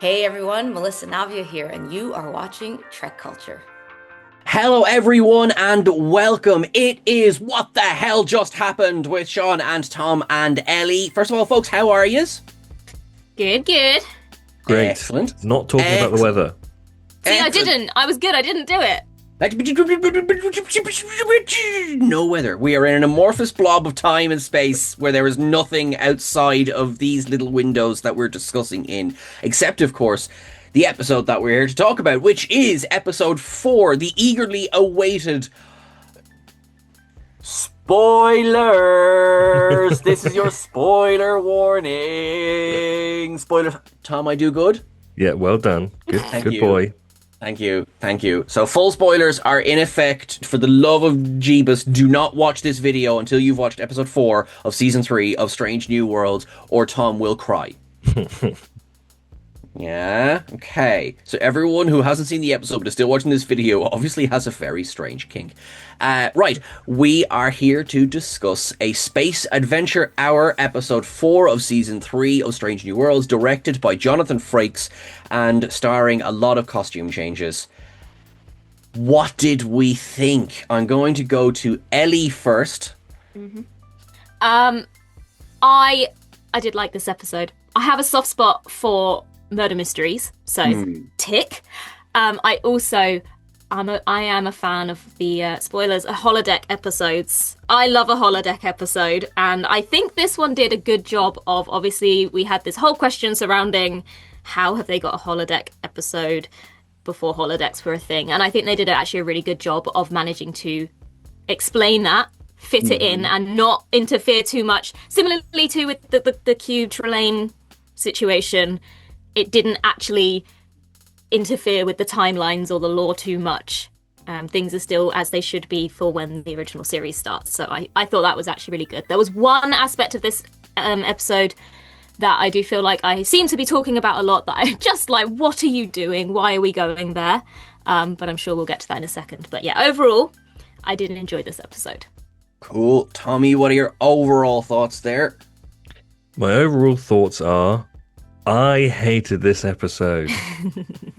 Hey everyone, Melissa Navia here, and you are watching TrekCulture. Hello, everyone, and welcome. It is What the Hell Just Happened with Sean and Tom and Ellie. First of all, folks, how are yous? Good, good. Great. Excellent. Not talking about the weather. See, I Excellent. didn't. I was good. I didn't do it. No weather. We are in an amorphous blob of time and space where there is nothing outside of these little windows that we're discussing in, except, of course, the episode that we're here to talk about, which is episode 4, the eagerly awaited spoilers. This is your spoiler warning. Spoilers. Tom, I do good? Yeah, well done. Good, Thank good you. boy. Thank you. Thank you. So full spoilers are in effect. For the love of Jeebus, do not watch this video until you've watched episode 4 of season 3 of Strange New Worlds, or Tom will cry. Yeah, okay. So everyone who hasn't seen the episode but is still watching this video obviously has a very strange kink. Right, we are here to discuss a Space Adventure Hour episode 4 of season 3 of Strange New Worlds, directed by Jonathan Frakes and starring a lot of costume changes. What did we think? I'm going to go to Ellie first. Um, I did like this episode. I have a soft spot for murder mysteries, so tick. I am a fan of the spoilers, holodeck episodes. I love a holodeck episode, and I think this one did a good job of. Obviously, we had this whole question surrounding how have they got a holodeck episode before holodecks were a thing, and I think they did actually a really good job of managing to explain that, fit it in, and not interfere too much. Similarly to with the Q Trelane situation, it didn't actually interfere with the timelines or the lore too much. Things are still as they should be for when the original series starts. So I thought that was actually really good. There was one aspect of this episode that I do feel like I seem to be talking about a lot that I just like, what are you doing? Why are we going there? But I'm sure we'll get to that in a second. But yeah, overall, I did enjoy this episode. Cool. Tommy, what are your overall thoughts there? My overall thoughts are I hated this episode.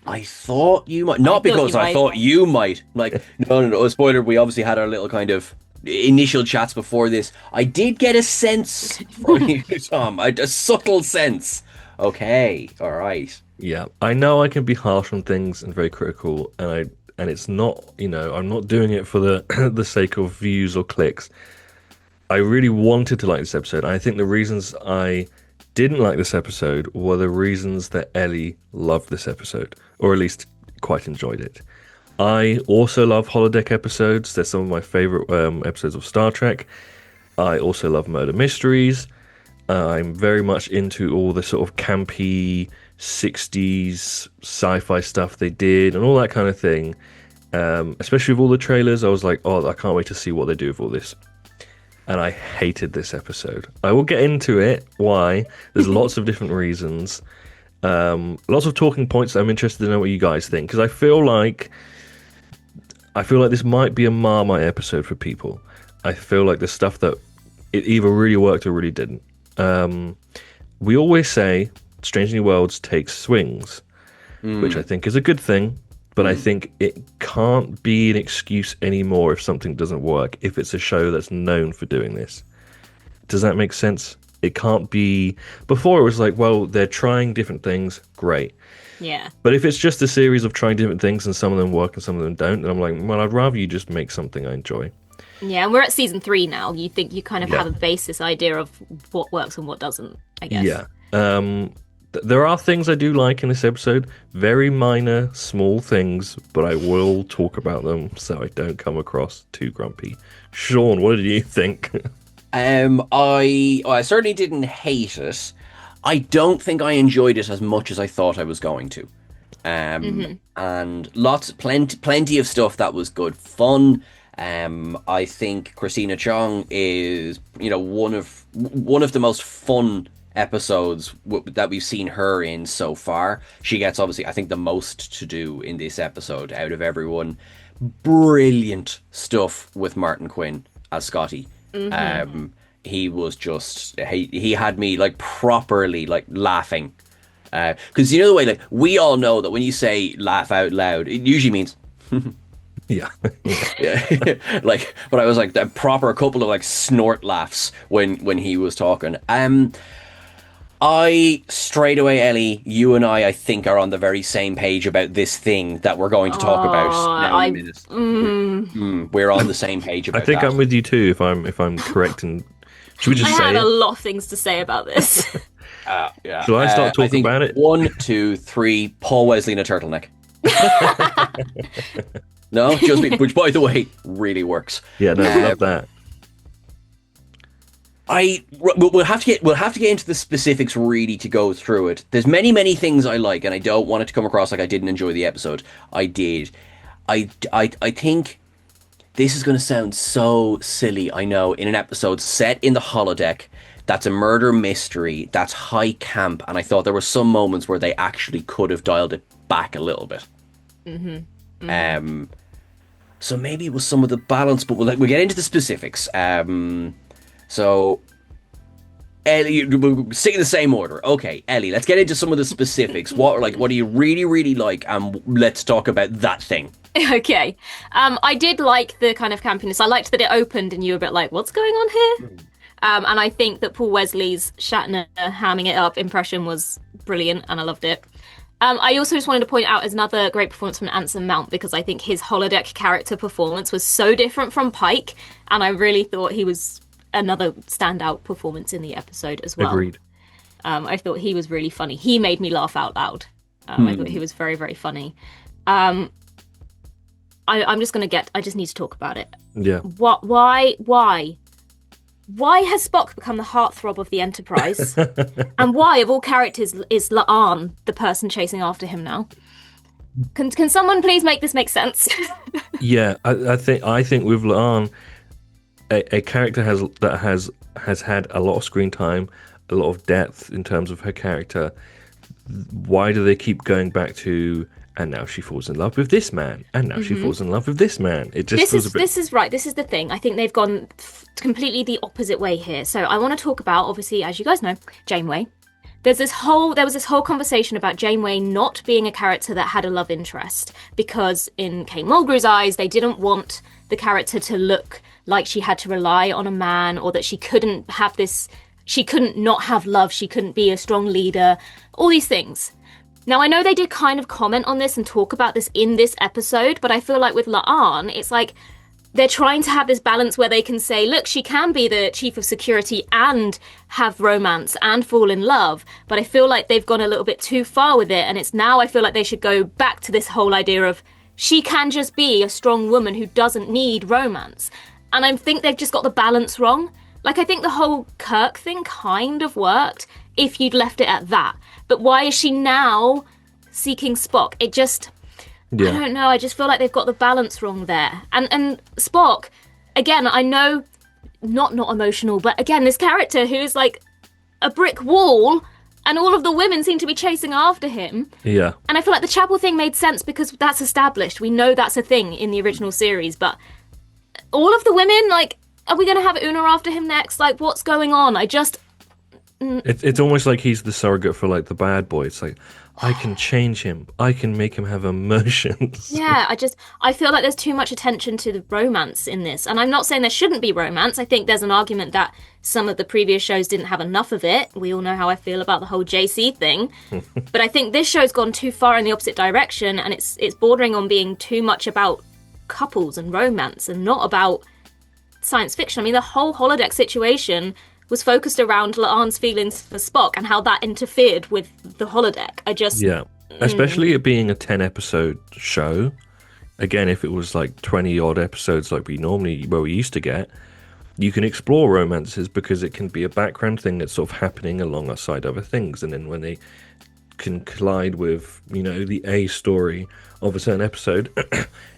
I thought you might. Not because I thought you might. Like, no. Spoiler, we obviously had our little kind of initial chats before this. I did get a sense from you, Tom. A subtle sense. Okay, all right. Yeah, I know I can be harsh on things and very critical, and it's not, I'm not doing it for the the sake of views or clicks. I really wanted to like this episode. I think the reasons I didn't like this episode were the reasons that Ellie loved this episode, or at least quite enjoyed it. I also love holodeck episodes. They're some of my favorite episodes of Star Trek. I also love murder mysteries. I'm very much into all the sort of campy 60s sci-fi stuff they did and all that kind of thing. Especially with all the trailers, I was like, oh, I can't wait to see what they do with all this. And I hated this episode. I will get into it. Why? There's lots of different reasons. Lots of talking points. I'm interested to know what you guys think, because I feel like this might be a Marmite episode for people. I feel like there's stuff that it either really worked or really didn't. We always say Strange New Worlds takes swings, which I think is a good thing. But I think it can't be an excuse anymore if something doesn't work, if it's a show that's known for doing this. Does that make sense? It can't be... Before it was like, well, they're trying different things, great. Yeah. But if it's just a series of trying different things and some of them work and some of them don't, then I'm like, well, I'd rather you just make something I enjoy. Yeah, and we're at season 3 now. You think you kind of Yeah. have a basis idea of what works and what doesn't, I guess. Yeah. There are things I do like in this episode, very minor, small things, but I will talk about them so I don't come across too grumpy. Sean, what did you think? I certainly didn't hate it. I don't think I enjoyed it as much as I thought I was going to. And plenty of stuff that was good fun. I think Christina Chong is, one of the most fun episodes that we've seen her in so far. She gets, obviously, I think, the most to do in this episode out of everyone. Brilliant stuff with Martin Quinn as Scotty. He was just he had me like properly like laughing Because you know the way, like, we all know that when you say laugh out loud, it usually means Yeah. yeah. Like, but I was like a proper couple of like snort laughs when he was talking. I straight away, Ellie, you and I think are on the very same page about this thing that we're going to talk about now in a minute. We're on the same page I about think that. I'm with you too. If I'm correct, and should we I just say had a it? lot of things to say about this. Yeah. Shall I start I talking think about it? 1, 2, 3. Paul Wesley in a turtleneck. No, just me. Which, by the way, really works. Yeah, no, love that. We'll have to get into the specifics really to go through it. There's many things I like, and I don't want it to come across like I didn't enjoy the episode. I did. I think this is going to sound so silly. I know, in an episode set in the holodeck, that's a murder mystery, that's high camp, and I thought there were some moments where they actually could have dialed it back a little bit. So maybe it was some of the balance, but we'll get into the specifics. So, Ellie, we'll stick in the same order. Okay, Ellie, let's get into some of the specifics. What do you really like? And let's talk about that thing. Okay. I did like the kind of campiness. I liked that it opened and you were a bit like, what's going on here? And I think that Paul Wesley's Shatner hamming it up impression was brilliant and I loved it. I also just wanted to point out as another great performance from Anson Mount because I think his holodeck character performance was so different from Pike and I really thought he was another standout performance in the episode as well. Agreed. I thought he was really funny. He made me laugh out loud. I thought he was very, very funny. I'm just going to I just need to talk about it. Yeah. Why has Spock become the heartthrob of the Enterprise? And why, of all characters, is La'an the person chasing after him now? Can someone please make this make sense? Yeah, I think with La'an, a character that has had a lot of screen time, a lot of depth in terms of her character. Why do they keep going back to? And now she falls in love with this man, and now she falls in love with this man. It just This is right. This is the thing. I think they've gone completely the opposite way here. So I want to talk about, obviously, as you guys know, Janeway. There was this whole conversation about Janeway not being a character that had a love interest because in Kate Mulgrew's eyes, they didn't want the character to look like she had to rely on a man or that she couldn't not have love, she couldn't be a strong leader, all these things. Now, I know they did kind of comment on this and talk about this in this episode, but I feel like with La'an, it's like they're trying to have this balance where they can say, look, she can be the chief of security and have romance and fall in love, but I feel like they've gone a little bit too far with it, and it's now I feel like they should go back to this whole idea of she can just be a strong woman who doesn't need romance. And I think they've just got the balance wrong. Like, I think the whole Kirk thing kind of worked if you'd left it at that. But why is she now seeking Spock? It just... Yeah. I don't know. I just feel like they've got the balance wrong there. And Spock, again, I know, not emotional, but again, this character who is like a brick wall and all of the women seem to be chasing after him. Yeah. And I feel like the chapel thing made sense because that's established. We know that's a thing in the original series, but all of the women, like, are we going to have Una after him next? Like, what's going on? It's almost like he's the surrogate for like the bad boy. It's like, I can change him. I can make him have emotions. Yeah, I feel like there's too much attention to the romance in this. And I'm not saying there shouldn't be romance. I think there's an argument that some of the previous shows didn't have enough of it. We all know how I feel about the whole JC thing. But I think this show's gone too far in the opposite direction, and it's bordering on being too much about couples and romance and not about science fiction. I mean, the whole holodeck situation was focused around La'an's feelings for Spock and how that interfered with the holodeck. Yeah, especially it being a 10-episode show. Again, if it was like 20-odd episodes like we used to get, you can explore romances because it can be a background thing that's sort of happening alongside other things. And then when they can collide with, the A story of a certain episode,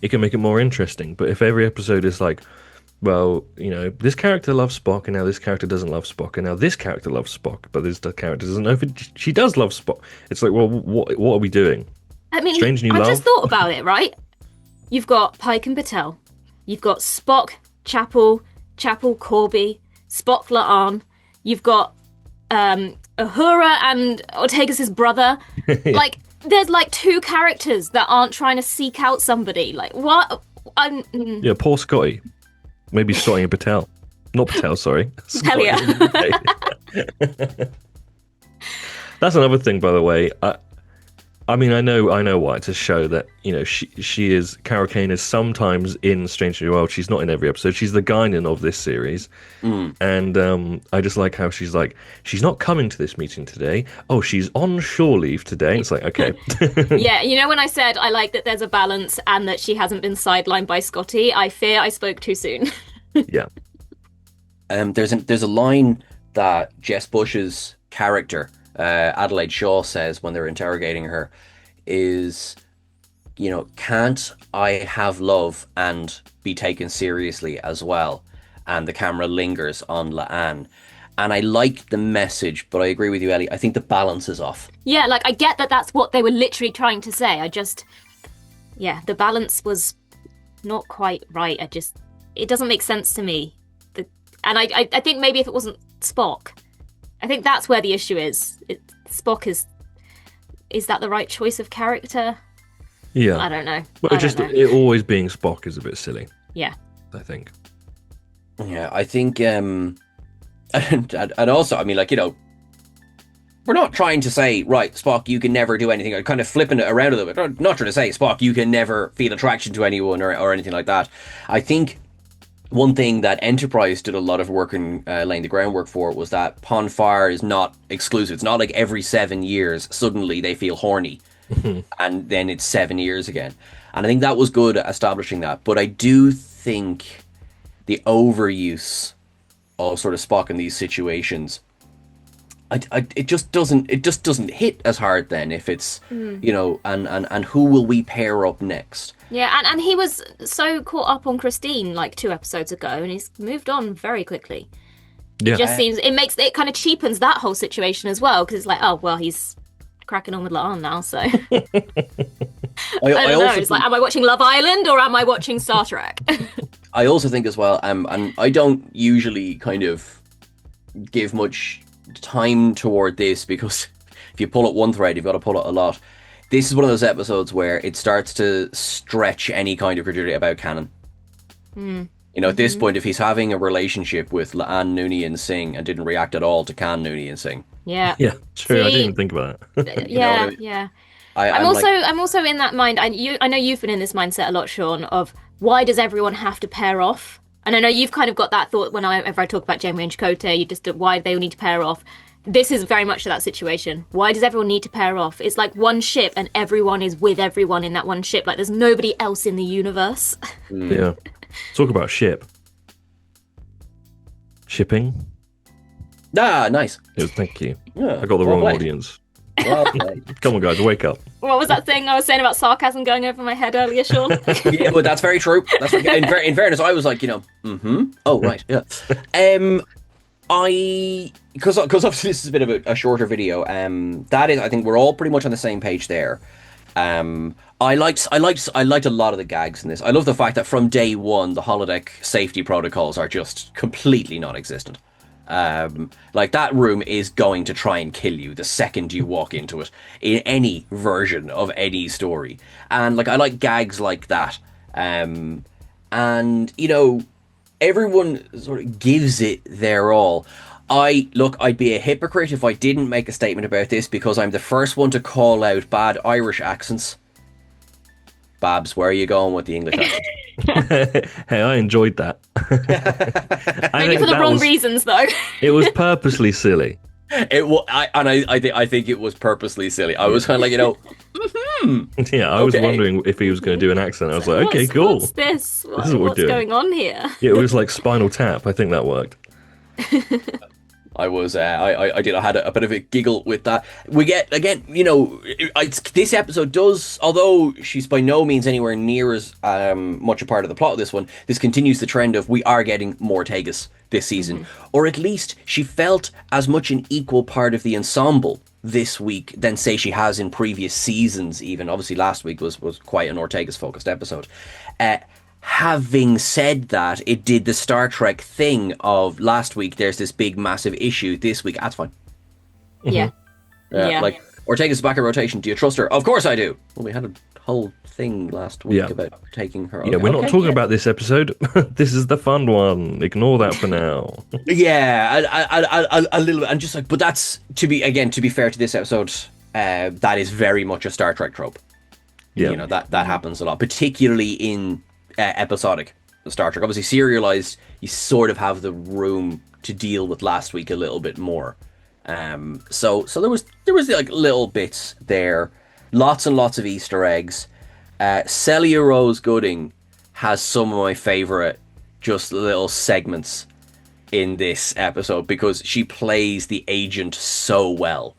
it can make it more interesting. But if every episode is like, well, this character loves Spock, and now this character doesn't love Spock, and now this character loves Spock, but this character doesn't know if she does love Spock. It's like, well, what are we doing? I mean, Strange New Love? I just thought about it, right? You've got Pike and Patel. You've got Spock, Chapel, Corby, Spock, La'an. You've got Uhura and Ortega's brother. Like, there's like two characters that aren't trying to seek out somebody. Like, what? Yeah, poor Scotty. Maybe Scotty and Patel. Not Patel, sorry. Hell yeah. That's another thing, by the way. I mean, I know why. To show that, you know, she is, Carol Kane is sometimes in Strange New World. She's not in every episode. She's the Guinan of this series. And I just like how she's like, she's not coming to this meeting today. Oh, she's on shore leave today. It's like, okay. Yeah, you know when I said I like that there's a balance and that she hasn't been sidelined by Scotty, I fear I spoke too soon. Yeah. There's a line that Jess Bush's character, Adelaide Shaw, says when they're interrogating her is, you know, can't I have love and be taken seriously as well? And the camera lingers on La'an. And I like the message, but I agree with you, Ellie. I think the balance is off. Yeah, like I get that that's what they were literally trying to say. The balance was not quite right. It doesn't make sense to me. And I think maybe if it wasn't Spock, I think that's where the issue is. Spock is that the right choice of character? Yeah. I don't know. Well, it always being Spock is a bit silly. Yeah. I think. Yeah, I think, and also, I mean, like, you know, we're not trying to say, right, Spock, you can never do anything. I'm kind of flipping it around a little bit. I'm not trying to say, Spock, you can never feel attraction to anyone or anything like that. I think one thing that Enterprise did a lot of work in laying the groundwork for was that Pon farr is not exclusive. It's not like every 7 years suddenly they feel horny and then it's 7 years again. And I think that was good at establishing that. But I do think the overuse of sort of Spock in these situations, it just doesn't hit as hard then if it's you know, and who will we pair up next? Yeah, and he was so caught up on Christine like 2 episodes ago, and he's moved on very quickly. Yeah. It just seems it kind of cheapens that whole situation as well, because it's like, oh well, he's cracking on with La'an now, so I don't know. It's like, am I watching Love Island or am I watching Star Trek? I also think as well, and I don't usually kind of give much time toward this, because if you pull at one thread, you've got to pull it a lot. This is one of those episodes where it starts to stretch any kind of credulity about canon. You know, at this point, if he's having a relationship with La'an, Noonien, and Singh and didn't react at all to Khan, Noonien, and Singh. Yeah. Yeah, true. I didn't even think about that. Yeah, I mean? yeah. I'm also in that mind. I know you've been in this mindset a lot, Sean, of why does everyone have to pair off? And I know you've kind of got that thought whenever I talk about Janeway and Chakotay, you just why they all need to pair off. This is very much that situation. Why does everyone need to pair off? It's like one ship and everyone is with everyone in that one ship. Like there's nobody else in the universe. Yeah. Talk about shipping. Ah, nice. Thank you. Yeah, I got the well wrong played. audience. Well played. Come on, guys, wake up. What was that thing I was saying about sarcasm going over my head earlier, Sean? Yeah, well, that's very true. That's in fairness, I was like, you know, oh right, yeah. Because obviously this is a bit of a shorter video. That is, I think we're all pretty much on the same page there. I liked a lot of the gags in this. I love the fact that from day one the holodeck safety protocols are just completely non-existent. Like that room is going to try and kill you the second you walk into it in any version of any story. And like I like gags like that. And you know, everyone sort of gives it their all. I'd be a hypocrite if I didn't make a statement about this, because I'm the first one to call out bad Irish accents. Babs, where are you going with the English accent? Hey, I enjoyed that. Maybe for the wrong reasons, though. It was purposely silly. I think it was purposely silly. I was kind of like, you know, Yeah, I was wondering if he was going to do an accent. I was like, okay, cool. What's this? This is what we're What's doing. going on here? Yeah, it was like Spinal Tap. I think that worked. I was, I had a bit of a giggle with that. We get, again, you know, this episode does, although she's by no means anywhere near as much a part of the plot of this one, this continues the trend of we are getting more Tegas this season. Or at least she felt as much an equal part of the ensemble this week than, say, she has in previous seasons even. Obviously, last week was quite an Ortegas-focused episode. Having said that, it did the Star Trek thing of last week, there's this big, massive issue. This week, that's fine. Yeah. Yeah. Like, Ortega's back in rotation. Do you trust her? Of course I do. Well, we had a whole thing last week about taking her. Yeah, we're not talking about this episode. This is the fun one. Ignore that for now. Yeah, a little bit. And just like, but that's to be fair to this episode, that is very much a Star Trek trope. Yeah, you know that happens a lot, particularly in episodic Star Trek. Obviously, serialized, you sort of have the room to deal with last week a little bit more. So there was like little bits there, lots and lots of Easter eggs. Celia Rose Gooding has some of my favorite just little segments in this episode because she plays the agent so well.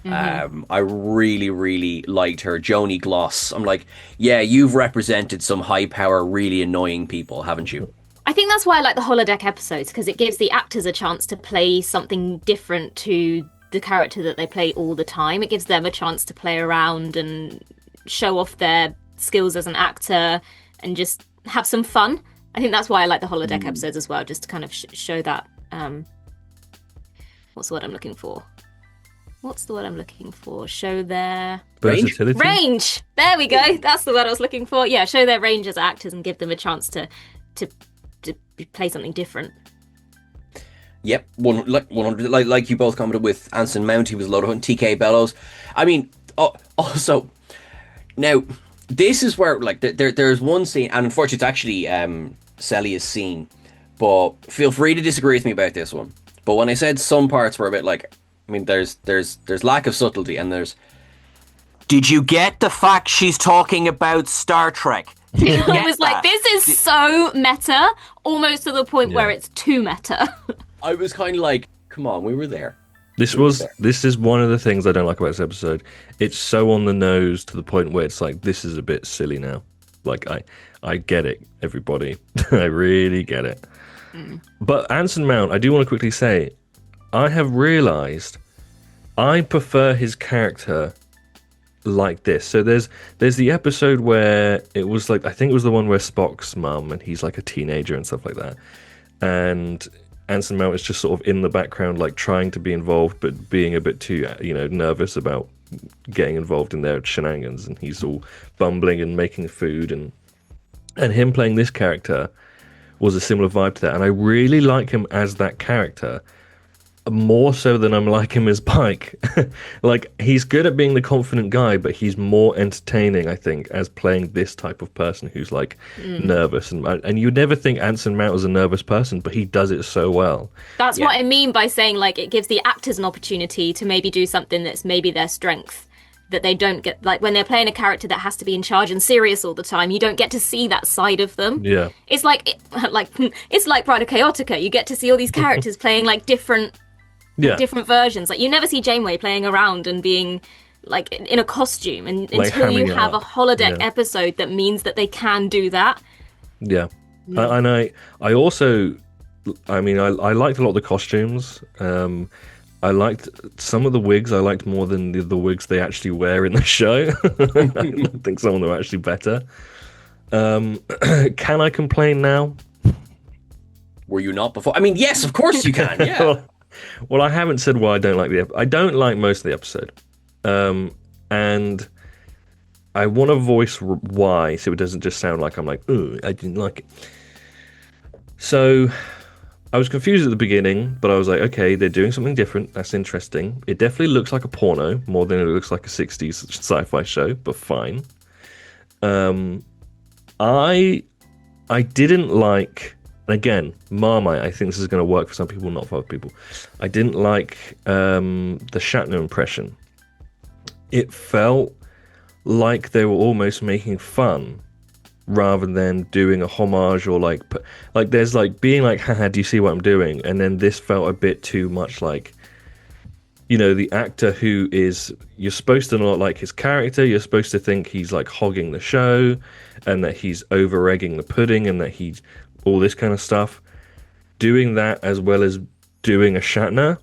I really, really liked her. Joni Gloss. I'm like, yeah, you've represented some high power, really annoying people, haven't you? I think that's why I like the holodeck episodes, because it gives the actors a chance to play something different to the character that they play all the time. It gives them a chance to play around and show off their skills as an actor and just have some fun. I think that's why I like the holodeck episodes as well, just to kind of show that. What's the word I'm looking for? Show their versatility. Range. There we go. That's the word I was looking for. Yeah, show their range as actors and give them a chance to play something different. Yep, 100. Like you both commented with Anson Mount, he was a load of fun. TK Bellows. I mean, also now this is where like there's one scene, and unfortunately it's actually Celia's scene, but feel free to disagree with me about this one. But when I said some parts were a bit like, I mean, there's lack of subtlety, and there's. Did you get the fact she's talking about Star Trek? I was like, this is so meta, almost to the point where it's too meta. I was kind of like, come on, we were there. This is one of the things I don't like about this episode. It's so on the nose to the point where it's like, this is a bit silly now. Like, I get it, everybody. I really get it. But Anson Mount, I do want to quickly say, I have realised I prefer his character like this. So there's the episode where it was like, I think it was the one where Spock's mum, and he's like a teenager and stuff like that. And Anson Mount is just sort of in the background, like trying to be involved, but being a bit too, nervous about getting involved in their shenanigans. And he's all bumbling and making food, and him playing this character was a similar vibe to that. And I really like him as that character, more so than I'm like him as Pike. Like, he's good at being the confident guy, but he's more entertaining, I think, as playing this type of person who's like nervous. And you'd never think Anson Mount was a nervous person, but he does it so well. That's what I mean by saying, like, it gives the actors an opportunity to maybe do something that's maybe their strength, that they don't get, like when they're playing a character that has to be in charge and serious all the time, you don't get to see that side of them. Yeah, it's like Pride of Chaotica. You get to see all these characters playing like different versions. Like, you never see Janeway playing around and being like in a costume, and like until you have up. a holodeck episode that means that they can do that. Yeah, and I also, I mean, I liked a lot of the costumes. I liked some of the wigs. I liked more than the wigs they actually wear in the show. I think some of them are actually better. Can I complain now? Were you not before? I mean, yes, of course you can. Yeah. Well, I haven't said why I don't like the episode. I don't like most of the episode. And I want to voice why, so it doesn't just sound like I'm like, oh, I didn't like it. So I was confused at the beginning, but I was like, okay, they're doing something different. That's interesting. It definitely looks like a porno more than it looks like a 60s sci-fi show, but fine. I didn't like, again, Marmite, I think this is going to work for some people, not for other people. I didn't like the Shatner impression. It felt like they were almost making fun rather than doing a homage, or like there's like being like, haha, do you see what I'm doing? And then this felt a bit too much like, the actor who is, you're supposed to not like his character, you're supposed to think he's like hogging the show and that he's over egging the pudding and that he's all this kind of stuff. Doing that as well as doing a Shatner,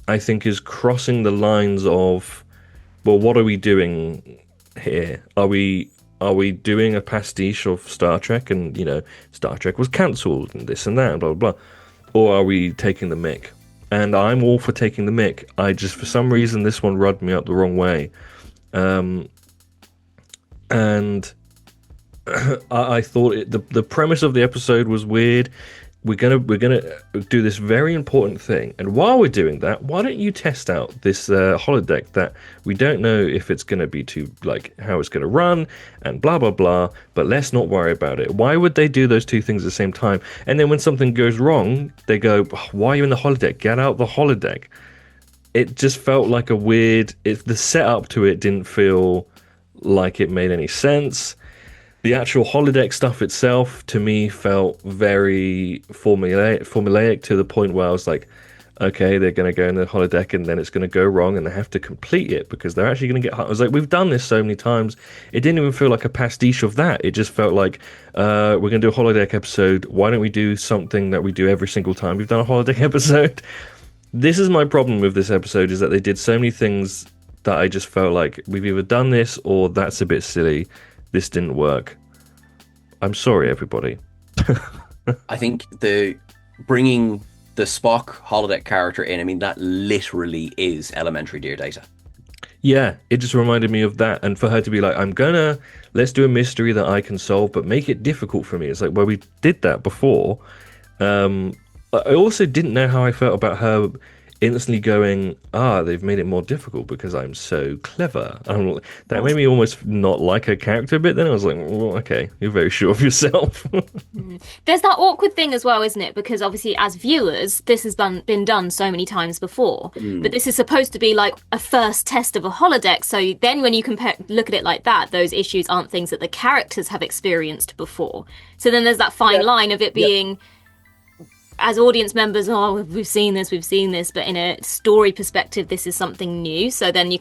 I think, is crossing the lines of, well, what are we doing here? Are we doing a pastiche of Star Trek, and Star Trek was cancelled and this and that and blah blah blah, or are we taking the mick? and I'm all for taking the mick. I just, for some reason, this one rubbed me up the wrong way. And I thought the premise of the episode was weird. We're gonna do this very important thing, and while we're doing that, why don't you test out this holodeck that we don't know if it's gonna be how it's gonna run and blah blah blah. But let's not worry about it. Why would they do those two things at the same time? And then when something goes wrong, they go, "Why are you in the holodeck? Get out the holodeck." It just felt like a weird. The setup to it didn't feel like it made any sense. The actual holodeck stuff itself, to me, felt very formulaic to the point where I was like, okay, they're going to go in the holodeck and then it's going to go wrong and they have to complete it because they're actually going to get... I was like, we've done this so many times. It didn't even feel like a pastiche of that. It just felt like, we're going to do a holodeck episode. Why don't we do something that we do every single time we've done a holodeck episode? This is my problem with this episode, is that they did so many things that I just felt like we've either done this or that's a bit silly. This didn't work. I'm sorry, everybody. I think bringing the Spock holodeck character in, I mean, that literally is elementary Dear Data. Yeah, it just reminded me of that. And for her to be like, let's do a mystery that I can solve, but make it difficult for me. It's like, well, we did that before. I also didn't know how I felt about her instantly going, they've made it more difficult because I'm so clever. That made me almost not like her character a bit. Then I was like, well, okay, you're very sure of yourself. There's that awkward thing as well, isn't it? Because obviously as viewers, this has been done so many times before. But this is supposed to be like a first test of a holodeck. So then when you look at it like that, those issues aren't things that the characters have experienced before. So then there's that fine line of it being... as audience members, we've seen this, but in a story perspective, this is something new. So then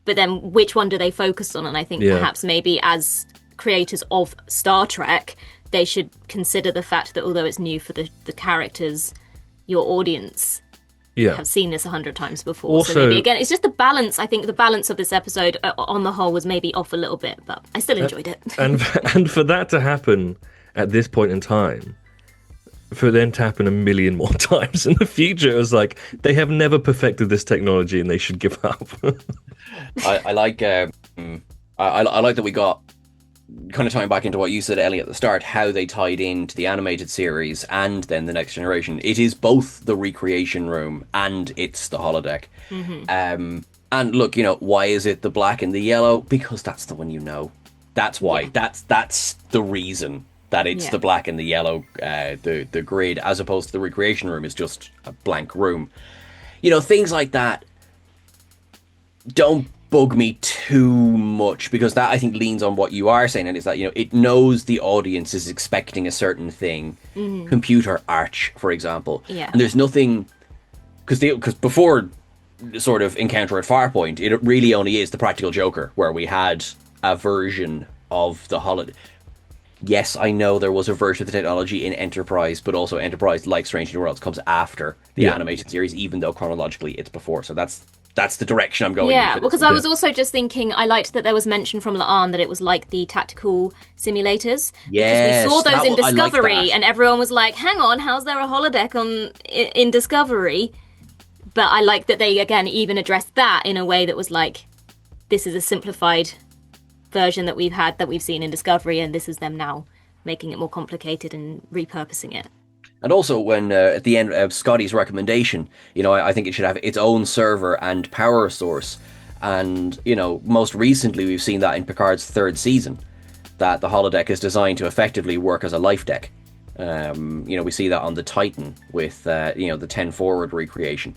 but then which one do they focus on? And I think perhaps maybe as creators of Star Trek, they should consider the fact that although it's new for the characters, your audience have seen this 100 times before. Also, so maybe again, it's just the balance. I think the balance of this episode on the whole was maybe off a little bit, but I still enjoyed it. and for that to happen at this point in time, for them to happen a million more times in the future, it was like they have never perfected this technology and they should give up. I like I like that we got, kind of tying back into what you said, Ellie, at the start, how they tied into the animated series and then the Next Generation. It is both the recreation room and it's the holodeck. And look, why is it the black and the yellow? Because that's the one That's why. That's the reason that it's the black and the yellow, the grid, as opposed to the recreation room is just a blank room. Things like that don't bug me too much, because that, I think, leans on what you are saying, and it's that, it knows the audience is expecting a certain thing. Computer arch, for example. Yeah. And there's nothing... Because before sort of Encounter at Farpoint, it really only is the Practical Joker, where we had a version of the holiday... Yes, I know there was a version of the technology in Enterprise, but also Enterprise, like Strange New Worlds, comes after the animated series, even though chronologically it's before. So that's the direction I'm going. Yeah, because I was also just thinking, I liked that there was mention from La'an that it was like the tactical simulators. Yes, because we saw those in Discovery, and everyone was like, hang on, how's there a holodeck in Discovery? But I like that they, again, even addressed that in a way that was like, this is a simplified version that we've seen in Discovery, and this is them now making it more complicated and repurposing it. And also, when at the end of Scotty's recommendation, I think it should have its own server and power source. And most recently we've seen that in Picard's 3rd season, that the holodeck is designed to effectively work as a life deck. We see that on the Titan with the 10 forward recreation.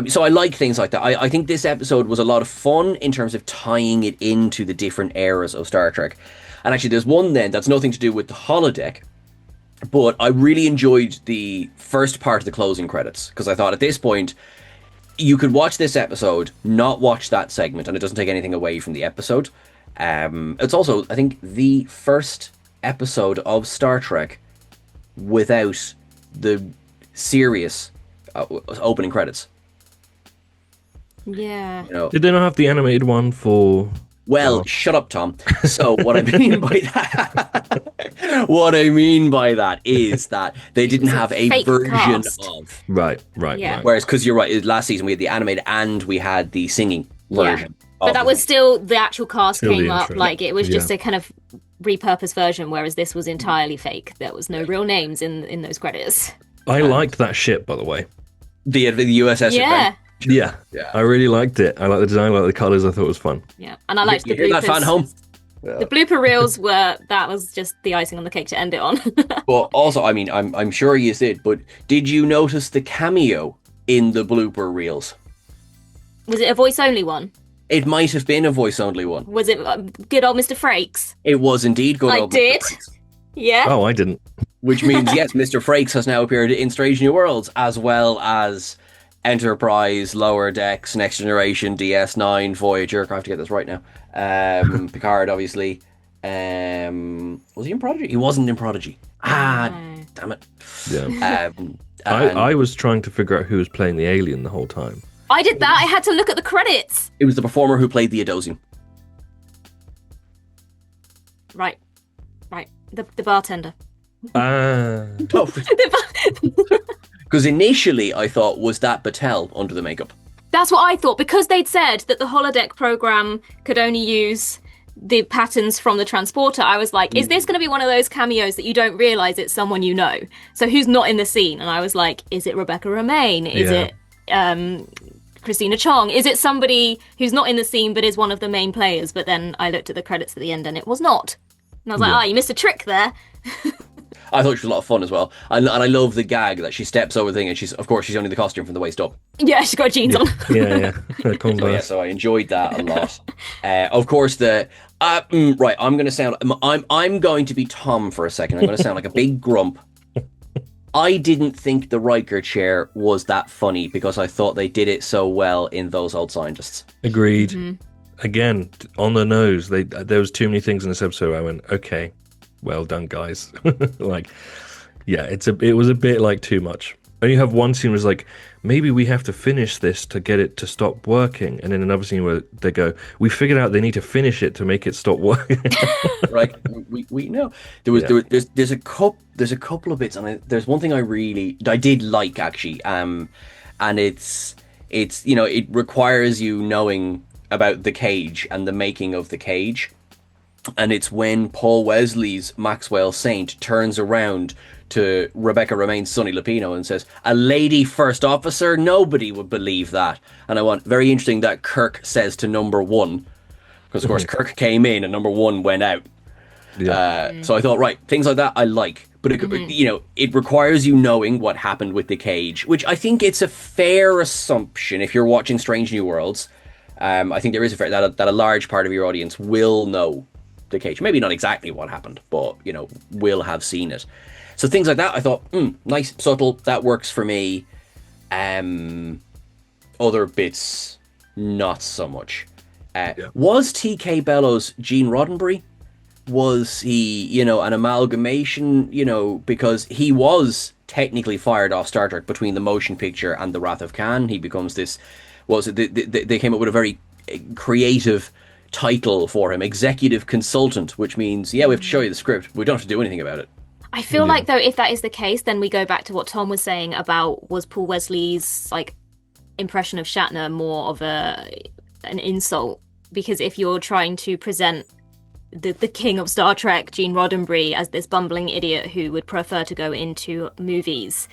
So I like things like that. I think this episode was a lot of fun in terms of tying it into the different eras of Star Trek. And actually, there's one then that's nothing to do with the holodeck, but I really enjoyed the first part of the closing credits, because I thought at this point, you could watch this episode, not watch that segment, and it doesn't take anything away from the episode. It's also, I think, the first episode of Star Trek without the serious opening credits. Yeah. Did they not have the animated one for Well, shut up, Tom. So what I mean by that is that they didn't have a fake version cast. of. Right. Yeah. Whereas, because you're right, last season we had the animated and we had the singing version. But that was still the actual cast Still the came up. intro. Like it was just a kind of repurposed version, whereas this was entirely fake. There was no real names in those credits. I liked that ship, by the way. The USS. Yeah. Yeah. I really liked it. I liked the design, I liked the colours. I thought it was fun. Yeah, and I liked You the hear bloopers. that, fan home? The blooper reels that was just the icing on the cake to end it on. But also, I mean, I'm sure you did, but did you notice the cameo in the blooper reels? Was it a voice only one? It might have been a voice only one. Was it good old Mr. Frakes? It was indeed good. I old did. Mr. Frakes. Yeah. Oh, I didn't. Which means, yes, Mr. Frakes has now appeared in Strange New Worlds, as well as Enterprise, Lower Decks, Next Generation, DS9, Voyager. I have to get this right now. Picard, obviously. Was he in Prodigy? He wasn't in Prodigy. Damn it. Yeah. I was trying to figure out who was playing the alien the whole time. I did that. I had to look at the credits. It was the performer who played the Adosian. Right. The bartender. Because initially I thought, was that Battelle under the makeup? That's what I thought, because they'd said that the holodeck program could only use the patterns from the transporter. I was like, is this going to be one of those cameos that you don't realize it's someone you know? So who's not in the scene? And I was like, is it Rebecca Romaine? Is it Christina Chong? Is it somebody who's not in the scene but is one of the main players? But then I looked at the credits at the end and it was not. And I was like, you missed a trick there. I thought she was a lot of fun as well. And I love the gag that she steps over the thing and she's only the costume from the waist up. Yeah, she's got jeans on. So I enjoyed that a lot. Of course, right, I'm going to sound... I'm going to be Tom for a second. I'm going to sound like a big grump. I didn't think the Riker chair was that funny because I thought they did it so well in Those Old Scientists. Agreed. Mm-hmm. Again, on the nose. There was too many things in this episode where I went, okay, well done, guys. Like, yeah, it was a bit like too much. And you have one scene where it's like, maybe we have to finish this to get it to stop working. And then another scene where they go, we figured out they need to finish it to make it stop working. Right. We know. There's a couple of bits, and there's one thing I did like, actually. And it's it requires you knowing about the cage and the making of the cage. And it's when Paul Wesley's Maxwell Saint turns around to Rebecca Romaine's Sonny Lupino and says, a lady first officer? Nobody would believe that. And I want, very interesting that Kirk says to number one, because of course Kirk came in and number one went out. Yeah. So I thought, right, things like that I like. But it requires you knowing what happened with the cage, which I think it's a fair assumption if you're watching Strange New Worlds. I think there is that a large part of your audience will know the cage. Maybe not exactly what happened, but will have seen it. So things like that, I thought, nice, subtle, that works for me. Other bits, not so much. Was T.K. Bellows Gene Roddenberry? Was he, an amalgamation, because he was technically fired off Star Trek between the motion picture and the Wrath of Khan. He becomes this, they came up with a very creative title for him, executive consultant, which means, we have to show you the script. We don't have to do anything about it. I feel like, though, if that is the case, then we go back to what Tom was saying about, was Paul Wesley's impression of Shatner more of an insult? Because if you're trying to present the king of Star Trek, Gene Roddenberry, as this bumbling idiot who would prefer to go into movies,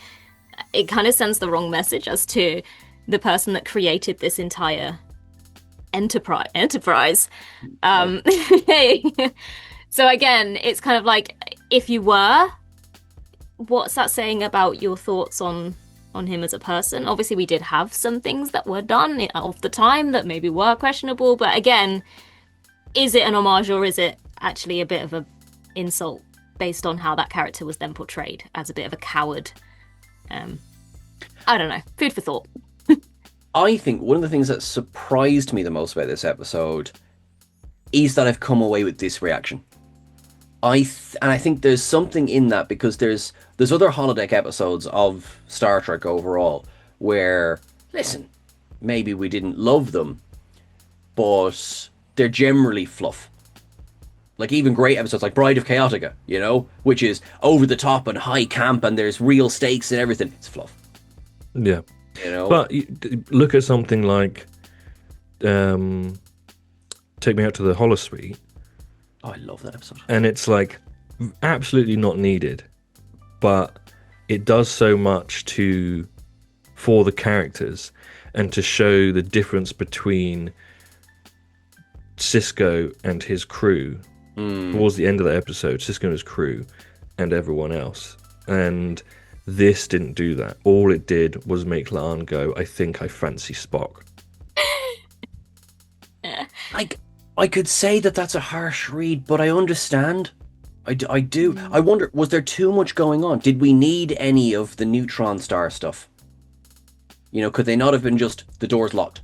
it kind of sends the wrong message as to the person that created this entire enterprise. So again, it's kind of like, if you were, what's that saying about your thoughts on him as a person? Obviously, we did have some things that were done of the time that maybe were questionable, but again, is it an homage or is it actually a bit of an insult based on how that character was then portrayed as a bit of a coward? I don't know. Food for thought. I think one of the things that surprised me the most about this episode is that I've come away with this reaction. And I think there's something in that, because there's other holodeck episodes of Star Trek overall where, listen, maybe we didn't love them, but they're generally fluff. Like even great episodes like Bride of Chaotica, you know, which is over the top and high camp and there's real stakes and everything. It's fluff. Yeah. You know? But look at something like Take Me Out to the Holosuite. Oh, I love that episode. And it's like absolutely not needed, but it does so much for the characters and to show the difference between Cisco and his crew towards the end of the episode. Cisco and his crew and everyone else. And this didn't do that. All it did was make Laan go, I think I fancy Spock. I could say that that's a harsh read, but I understand. I do. I wonder, was there too much going on? Did we need any of the neutron star stuff? You know, could they not have been just, the door's locked,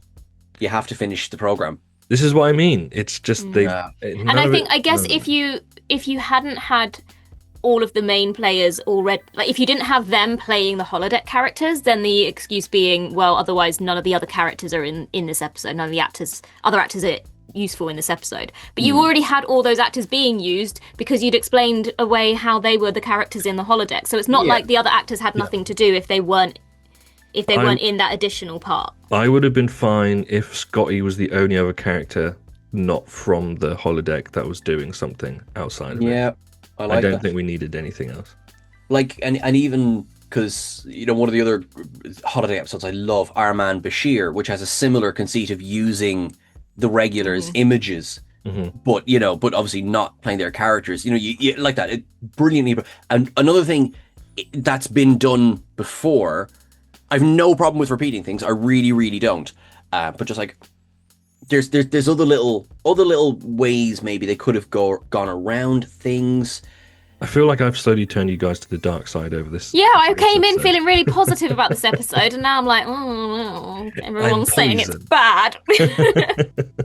you have to finish the program? This is what I mean. It's just and I guess if you hadn't had all of the main players already, like if you didn't have them playing the holodeck characters, then the excuse being, well, otherwise none of the other characters are in this episode. None of the other actors are useful in this episode. But you already had all those actors being used because you'd explained away how they were the characters in the holodeck. So it's not like the other actors had nothing to do if they weren't in that additional part. I would have been fine if Scotty was the only other character not from the holodeck that was doing something outside of it. Yeah, I don't think we needed anything else. Like, and even because, you know, one of the other holiday episodes I love, Arman Bashir, which has a similar conceit of using the regulars' images, but obviously not playing their characters. You know, you like that. Brilliantly. And another thing that's been done before, I've no problem with repeating things. I really, really don't. But just like, there's other little ways maybe they could have gone around things. I feel like I've slowly turned you guys to the dark side over this. Yeah, I came in feeling really positive about this episode, and now I'm like, everyone's saying it's bad.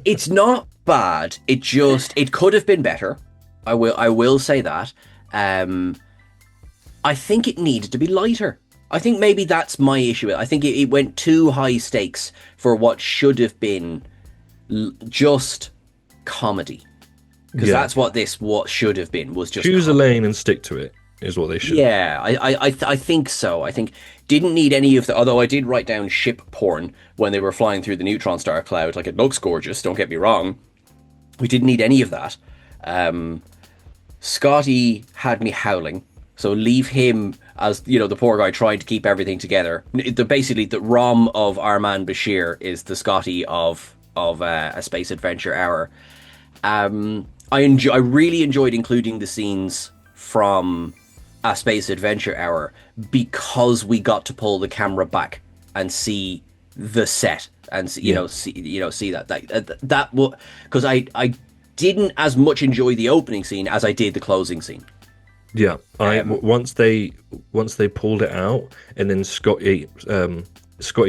It's not bad. It could have been better. I will say that. I think it needed to be lighter. I think maybe that's my issue. I think it went too high stakes for what should have been just comedy. Because that's what should have been, was just choose a lane and stick to it is what they should. Yeah, I think so. I think didn't need any of the. Although I did write down ship porn when they were flying through the neutron star cloud. Like, it looks gorgeous. Don't get me wrong. We didn't need any of that. Scotty had me howling. So leave him as, you know, the poor guy trying to keep everything together. Basically, the Rom of Arman Bashir is the Scotty of A Space Adventure Hour. I really enjoyed including the scenes from A Space Adventure Hour because we got to pull the camera back and see the set and see that because I didn't as much enjoy the opening scene as I did the closing scene. Yeah, once they pulled it out and then Scotty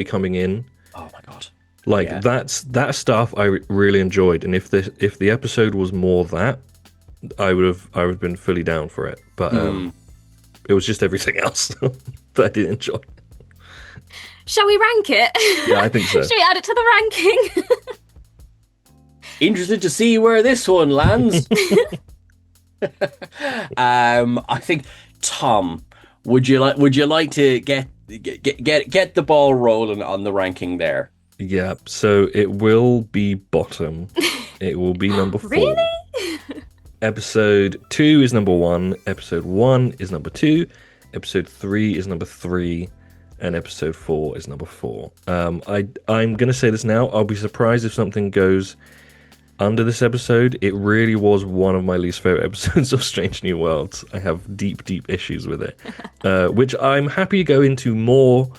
coming in. Oh my god. Like, that stuff I really enjoyed, and if the episode was more that, I would have been fully down for it. But it was just everything else that I didn't enjoy. Shall we rank it? Yeah, I think so. Shall we add it to the ranking? Interested to see where this one lands. I think, Tom, would you like to get the ball rolling on the ranking there? Yeah, so it will be bottom. It will be number 4. Really? Episode 2 is number 1. Episode 1 is number 2. Episode 3 is number 3. And episode 4 is number 4. I'm going to say this now. I'll be surprised if something goes under this episode. It really was one of my least favorite episodes of Strange New Worlds. I have deep, deep issues with it, which I'm happy to go into more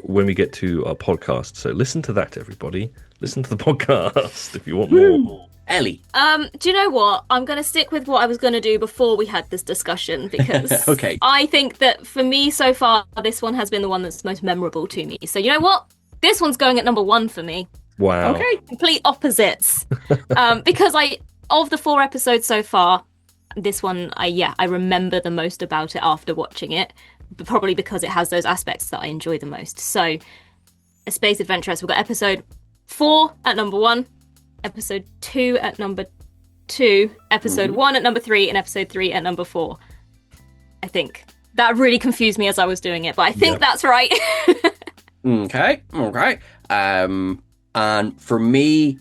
when we get to our podcast. So listen to that, everybody. Listen to the podcast if you want more. Ellie. Do you know what? I'm going to stick with what I was going to do before we had this discussion, because okay. I think that for me so far, this one has been the one that's most memorable to me. So you know what? This one's going at number 1 for me. Wow. Okay. Complete opposites. Because of the 4 episodes so far, this one, I remember the most about it after watching it, but probably because it has those aspects that I enjoy the most. So, A Space Adventure, we've got episode 4 at number 1, episode 2 at number 2, episode 1 at number 3, and episode 3 at number 4. I think. That really confused me as I was doing it, but I think that's right. Okay. And for me,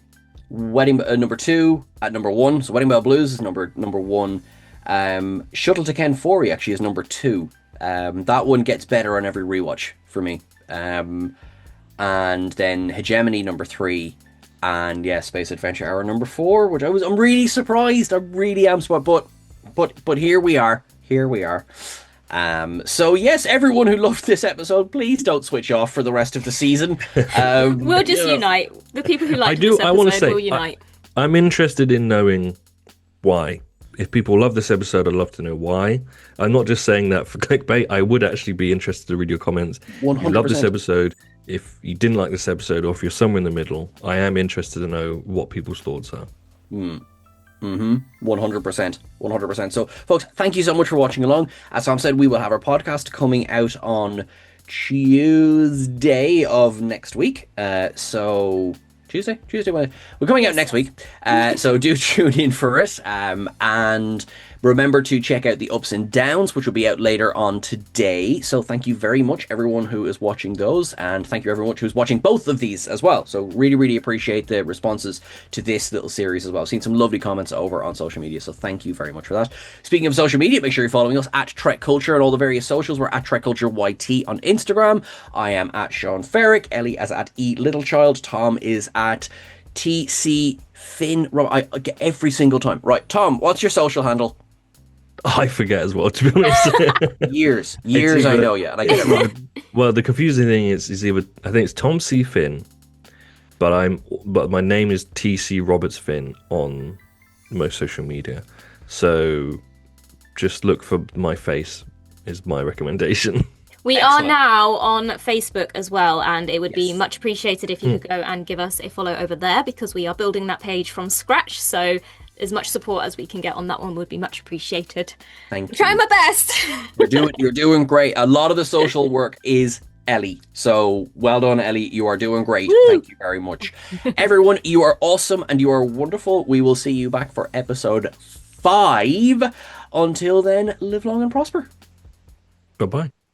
Wedding number 2 at number 1. So Wedding Bell Blues is number 1. Shuttle to Ken 4 actually is number 2. That one gets better on every rewatch for me. And then Hegemony number 3. And Space Adventure Hour number 4, which I'm really surprised. I really am surprised, but here we are. So yes, everyone who loved this episode, please don't switch off for the rest of the season. We'll just unite. The people who like this episode I want to say, will unite. I'm interested in knowing why. If people love this episode, I'd love to know why. I'm not just saying that for clickbait. I would actually be interested to read your comments. 100%. If you love this episode, if you didn't like this episode, or if you're somewhere in the middle, I am interested to know what people's thoughts are. 100%. So, folks, thank you so much for watching along. As Tom said, we will have our podcast coming out on Tuesday of next week. Tuesday, we're coming out next week. So do tune in for it. And remember to check out the ups and downs, which will be out later on today. So thank you very much, everyone who is watching those. And thank you, everyone who's watching both of these as well. So really, really appreciate the responses to this little series as well. I've seen some lovely comments over on social media. So thank you very much for that. Speaking of social media, make sure you're following us at TrekCulture and all the various socials. We're at TrekCulture YT on Instagram. I am at Seán Ferrick. Ellie is at Littlechild. Tom is at TC Finn. I get every single time. Right, Tom, what's your social handle? I forget as well, to be honest. years I know, yeah, and I get it wrong. Well, the confusing thing is either I think it's Tom C. Finn, but my name is TC Roberts Finn on most social media. So just look for my face is my recommendation. We Excellent. are now on Facebook as well, and it would be much appreciated if you could go and give us a follow over there, because we are building that page from scratch. So as much support as we can get on that one would be much appreciated. Thank you. Trying my best. You're doing great. A lot of the social work is Ellie. So well done, Ellie. You are doing great. Woo! Thank you very much. Everyone, you are awesome and you are wonderful. We will see you back for episode 5. Until then, live long and prosper. Bye-bye.